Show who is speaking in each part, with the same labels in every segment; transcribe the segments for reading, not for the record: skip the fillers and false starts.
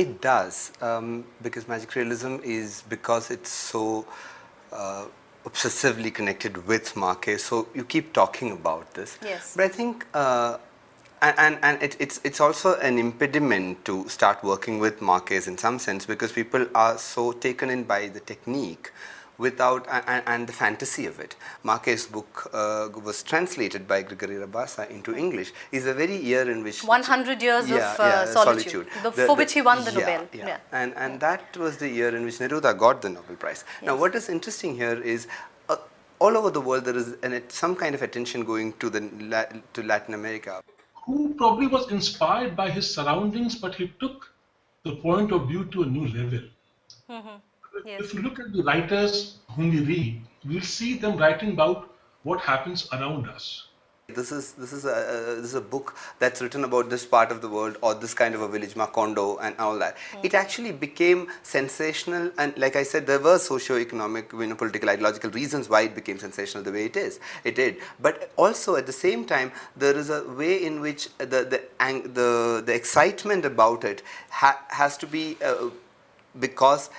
Speaker 1: It does, because magic realism is because it's so uh, obsessively connected with Marquez. So you keep talking about this,
Speaker 2: Yes.
Speaker 1: but I think, it's also an impediment to start working with Marquez in some sense, because people are so taken in by the technique without and the fantasy of it. Marquez's book was translated by Gabriel Garcia into English. Is a very year in which
Speaker 2: 100 years of solitude, for which he won the Nobel.
Speaker 1: Yeah. And that was the year in which Neruda got the Nobel Prize. Now,
Speaker 2: Yes.
Speaker 1: what is interesting here is all over the world there is some kind of attention going to to Latin America.
Speaker 3: Who probably was inspired by his surroundings, but he took the point of view to a new level. If
Speaker 2: Yes.
Speaker 3: you look at the writers whom we read, we'll see them writing about what happens around us.
Speaker 1: This is a book that's written about this part of the world or this kind of a village, Macondo and all that. It actually became sensational, and like I said, there were socio-economic, political, ideological reasons why it became sensational the way it is. It did, but also at the same time, there is a way in which the excitement about it has to be because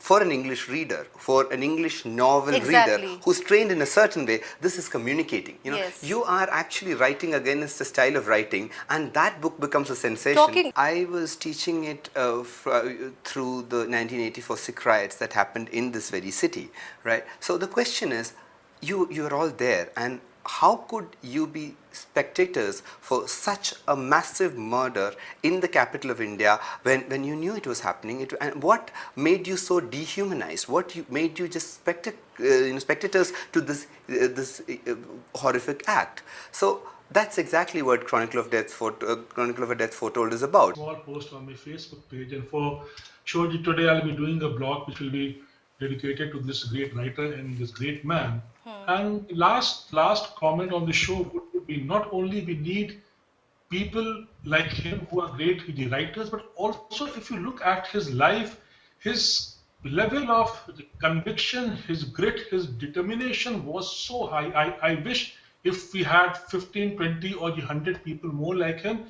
Speaker 1: for an English reader, for an English novel reader who's trained in a certain way, this is communicating.
Speaker 2: Yes.
Speaker 1: You are actually writing against a style of writing, and that book becomes a sensation. I was teaching it through the 1984 Sikh riots that happened in this very city, right? So the question is, you're all there, and how could you be spectators for such a massive murder in the capital of India when you knew it was happening? And what made you so dehumanized? What made you just spectators to this horrific act? So that's exactly what Chronicle of a Death Foretold is about.
Speaker 3: Small post on my Facebook page, and for sure today I'll be doing a blog which will be dedicated to this great writer and this great man. And last comment on the show would be, not only we need people like him who are great writers, but also if you look at his life, his level of conviction, his grit, his determination was so high. I wish if we had 15, 20 or 100 people more like him,